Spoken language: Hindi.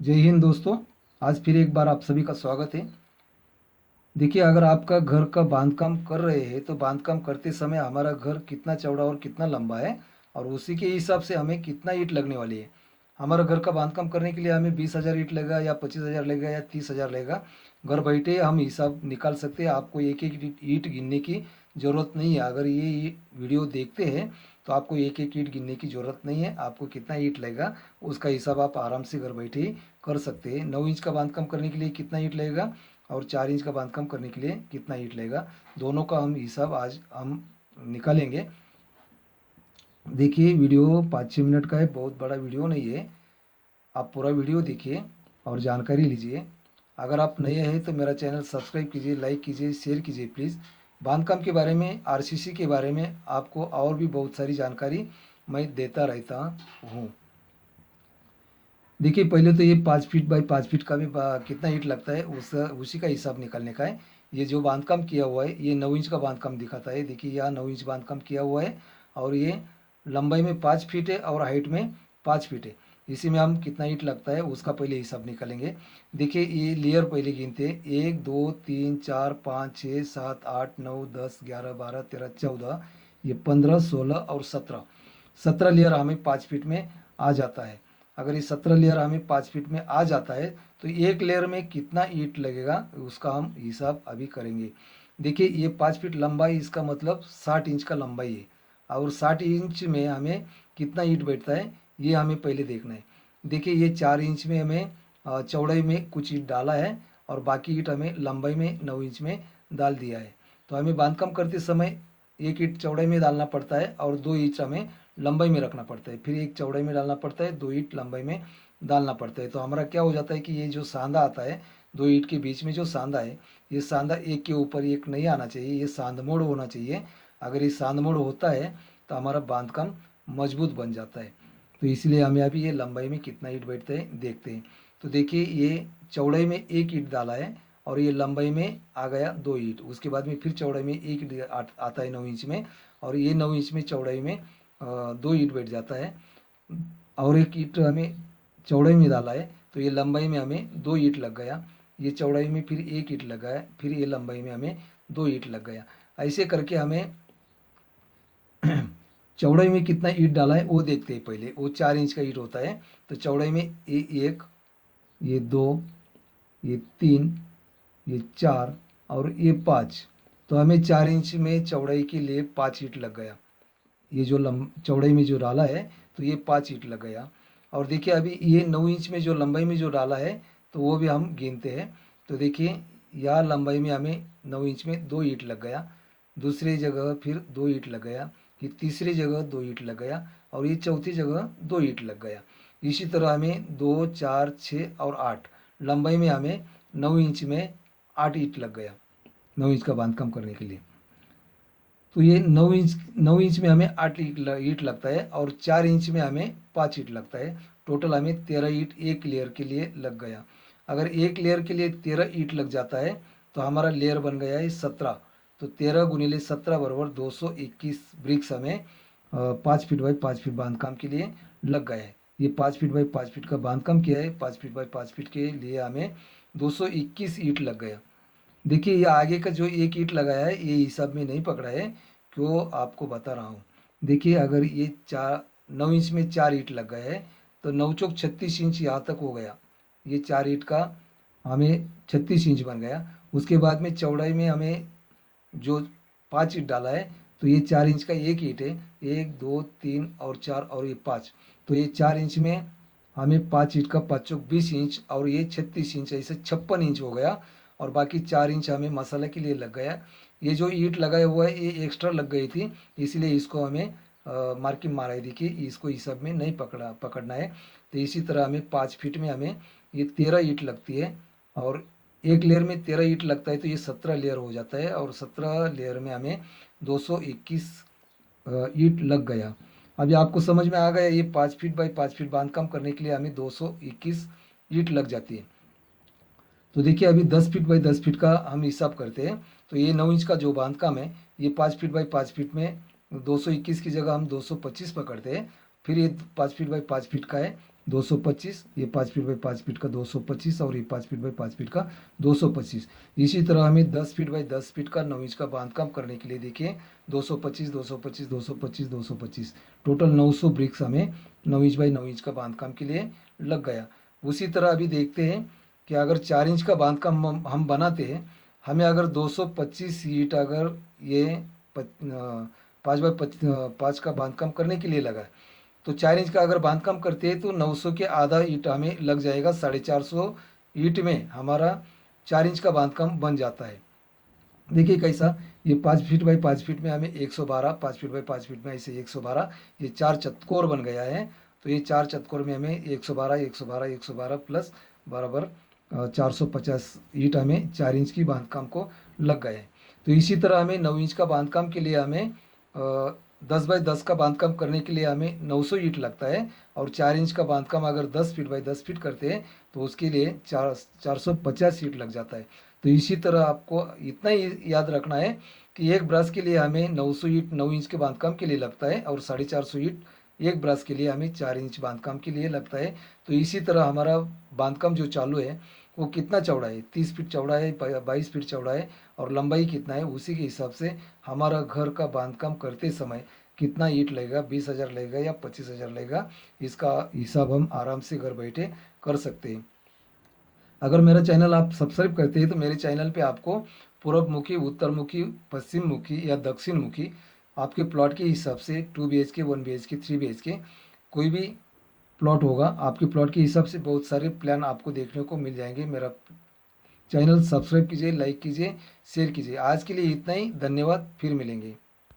जय हिंद दोस्तों। आज फिर एक बार आप सभी का स्वागत है। देखिए, अगर आपका घर का बांधकाम कर रहे हैं तो बांधकाम करते समय हमारा घर कितना चौड़ा और कितना लंबा है और उसी के हिसाब से हमें कितना ईंट लगने वाली है। हमारा घर का बांधकाम करने के लिए हमें 20,000 ईंट लगेगा या 25,000 लगेगा या 30,000 लगेगा। घर बैठे हम हिसाब निकाल सकते हैं। आपको एक एक ईंट गिनने की ज़रूरत नहीं है। अगर ये वीडियो देखते हैं तो आपको एक एक ईंट गिनने की ज़रूरत नहीं है। आपको कितना ईंट लगेगा उसका हिसाब आप आराम से घर बैठे ही कर सकते हैं। 9 इंच का बांधकाम करने के लिए कितना ईंट लगेगा और 4 इंच का बांधकाम करने के लिए कितना ईंट लगेगा, दोनों का हम हिसाब आज हम निकालेंगे। देखिए, वीडियो 5-6 मिनट का है, बहुत बड़ा वीडियो नहीं है। आप पूरा वीडियो देखिए और जानकारी लीजिए। अगर आप नए हैं तो मेरा चैनल सब्सक्राइब कीजिए, लाइक कीजिए, शेयर कीजिए प्लीज़। बांधकाम के बारे में, आरसीसी के बारे में आपको और भी बहुत सारी जानकारी मैं देता रहता हूँ। देखिए, पहले तो ये 5 फीट बाई 5 फीट का भी कितना ईंट लगता है उसी का हिसाब निकालने का है। ये जो बांधकाम किया हुआ है ये 9 इंच का बांधकाम दिखाता है। देखिए, यहाँ 9 इंच बांधकाम किया हुआ है और ये लंबाई में 5 फीट है और हाइट में 5 फीट है। इसी में हम कितना ईंट लगता है उसका पहले हिसाब निकालेंगे। देखिए, ये लेयर पहले गिनते हैं। 1, 2, 3, 4, 5, 6, 7, 8, 9, 10, 11, 12, 13, 14, ये 15, 16 और 17। 17 लेयर हमें 5 फीट में आ जाता है। अगर ये 17 लेयर हमें 5 फीट में आ जाता है तो एक लेयर में कितना ईंट लगेगा उसका हम हिसाब अभी करेंगे। देखिए, ये 5 फीट लंबाई, इसका मतलब 60 इंच का लंबाई है और 60 इंच में हमें कितना ईंट बैठता है ये हमें पहले देखना है। देखिए, ये 4 इंच में हमें चौड़ाई में कुछ ईंट डाला है और बाकी ईंट हमें लंबाई में 9 इंच में डाल दिया है। तो हमें बांधकाम करते समय एक ईंट चौड़ाई में डालना पड़ता है और 2 इंच हमें लंबाई में रखना पड़ता है। फिर एक चौड़ाई में डालना पड़ता है, 2 ईंट लंबाई में डालना पड़ता है। तो हमारा क्या हो जाता है कि ये जो सांधा आता है 2 ईंट के बीच में जो सांधा है, ये सांधा एक के ऊपर एक नहीं आना चाहिए, ये सांध मोड़ होना चाहिए। अगर ये सांध मोड़ होता है तो हमारा बांधकाम मजबूत बन जाता है। तो इसलिए हमें अभी ये लंबाई में कितना ईंट बैठता है देखते हैं। तो देखिए, ये चौड़ाई में एक ईंट डाला है और ये लंबाई में आ गया 2 ईंट। उसके बाद में फिर चौड़ाई में एक ईंट आता है 9 इंच में और ये 9 इंच में चौड़ाई में 2 ईंट बैठ जाता है और एक ईंट हमें चौड़ाई में डाला है तो ये लंबाई में हमें 2 ईंट लग गया। ये चौड़ाई में फिर एक ईंट लगा है, फिर ये लंबाई में हमें 2 ईंट लग गया। ऐसे करके हमें चौड़ाई में कितना ईंट डाला है वो देखते हैं। पहले वो 4 इंच का ईंट होता है तो चौड़ाई में एक, ये दो, ये तीन, ये चार और ये पाँच। तो हमें 4 इंच में चौड़ाई के लिए 5 ईंट लग गया। ये जो चौड़ाई में जो डाला है तो ये 5 ईंट लग गया। और देखिए, अभी ये 9 इंच में जो लंबाई में जो डाला है तो वो भी हम गिनते हैं। तो देखिए, यहाँ लंबाई में हमें 9 इंच में 2 ईंट लग गया, दूसरी जगह फिर 2 ईंट लग गया, ये तीसरी जगह 2 ईंट लग गया और ये चौथी जगह 2 ईंट लग गया। इसी तरह हमें 2, 4, 6 और 8 लंबाई में हमें 9 इंच में 8 ईंट लग गया 9 इंच का बांधकाम करने के लिए। तो ये 9 इंच में हमें 8 ईंट लगता है और 4 इंच में हमें 5 ईंट लगता है। टोटल हमें 13 ईंट एक लेयर के लिए लग गया। अगर एक लेयर के लिए 13 ईंट लग जाता है तो हमारा लेयर बन गया है 17। तो 13 × 17 बराबर 221 ब्रिक्स हमें 5 फीट बाई 5 फीट बांधकाम के लिए लग गया है। ये 5 फीट बाई 5 फीट का बांधकाम किया है। 5 फीट बाई 5 फीट के लिए हमें 221 ईंट लग गया। देखिए, ये आगे का जो एक ईंट लगाया है ये हिसाब में नहीं पकड़ा है, क्यों आपको बता रहा हूँ। देखिए, अगर ये 9 इंच में 4 ईंट लग गए हैं तो 9 चौक 36 इंच यहाँ तक हो गया। ये 4 ईंट का हमें 36 इंच बन गया। उसके बाद में चौड़ाई में हमें जो 5 ईंट डाला है तो ये 4 इंच का एक ईंट है, 1, 2, 3 और 4 और ये 5। तो ये 4 इंच में हमें 5 ईंट का 5 चौक 20 इंच और ये 36 इंच, ऐसे 56 इंच हो गया। और बाकी 4 इंच हमें मसाला के लिए लग गया। ये जो ईंट लगाया हुआ है ये एक्स्ट्रा लग गई थी, इसलिए इसको हमें मार्किंग मारा है। देखिए, इसको हिसाब में नहीं पकड़ना है। तो इसी तरह हमें 5 फीट में हमें ये 13 ईंट लगती है और एक लेयर में 13 ईंट लगता है तो ये 17 लेयर हो जाता है और 17 लेयर में हमें 221 ईंट लग गया। अभी आपको समझ में आ गया, ये 5 फीट बाई 5 फीट बांधकाम करने के लिए हमें 221 ईंट लग जाती है। तो देखिए, अभी 10 फीट बाई 10 फीट का हम हिसाब करते हैं। तो ये 9 इंच का जो बांधकाम है ये 5 फीट बाई 5 फीट में 221 की जगह हम 225 पकड़ते हैं। फिर ये 5 फीट बाई 5 फीट का है, 225, ये 5 फीट बाई 5 फीट का 225 और ये 5 फीट बाई 5 फीट का 225। इसी तरह हमें 10 फीट बाई 10 फीट का 9 इंच का बांधकाम करने के लिए देखिए 225, 225, 225, 225, टोटल 900 ब्रिक्स हमें 9 इंच बाई 9 इंच का बांधकाम के लिए लग गया। उसी तरह अभी देखते हैं कि अगर 4 इंच का बांधकाम हम बनाते हैं, हमें अगर 225 ईंट अगर ये 5 का बांधकाम करने के लिए लगा, तो 4 इंच का अगर बांधकाम करते हैं तो 900 के आधा ईंट हमें लग जाएगा। 450 ईंट में हमारा 4 इंच का बांधकाम बन जाता है। देखिए कैसा, ये 5 फीट बाई 5 फीट में हमें 112, 5 फीट बाई 5 फीट में ऐसे 112, ये 4 चतकोर बन गया है। तो ये 4 चतकोर में हमें 112, 112, 112 प्लस बराबर 450 ईंट हमें 4 इंच की बांधकाम को लग गए। तो इसी तरह हमें 9 इंच का बांधकाम के लिए हमें 10 बाई 10 का बांधकाम करने के लिए हमें 900 ईंट लगता है। और 4 इंच का बांधकाम अगर 10 फीट बाई 10 फीट करते हैं तो उसके लिए 450 ईंट लग जाता है। तो इसी तरह आपको इतना ही याद रखना है कि एक ब्रश के लिए हमें 900 ईंट 9 इंच के बांधकाम के लिए लगता है और 450 ईंट एक ब्रश के लिए हमें 4 इंच बांधकाम के लिए लगता है। तो इसी तरह हमारा बांधकाम जो चालू है वो कितना चौड़ा है, 30 फीट चौड़ा है, 22 फीट चौड़ा है और लंबाई कितना है, उसी के हिसाब से हमारा घर का बांधकाम करते समय कितना ईंट लगेगा, 20,000 लगेगा या 25,000 लगेगा, इसका हिसाब हम आराम से घर बैठे कर सकते हैं। अगर मेरा चैनल आप सब्सक्राइब करते हैं तो मेरे चैनल पे आपको पूर्व मुखी, उत्तर मुखी, पश्चिम मुखी या दक्षिण मुखी आपके प्लॉट के हिसाब से 2 BHK, 1 BHK, 3 BHK कोई भी प्लॉट होगा, आपके प्लॉट के हिसाब से बहुत सारे प्लान आपको देखने को मिल जाएंगे। मेरा चैनल सब्सक्राइब कीजिए, लाइक कीजिए, शेयर कीजिए। आज के लिए इतना ही, धन्यवाद, फिर मिलेंगे।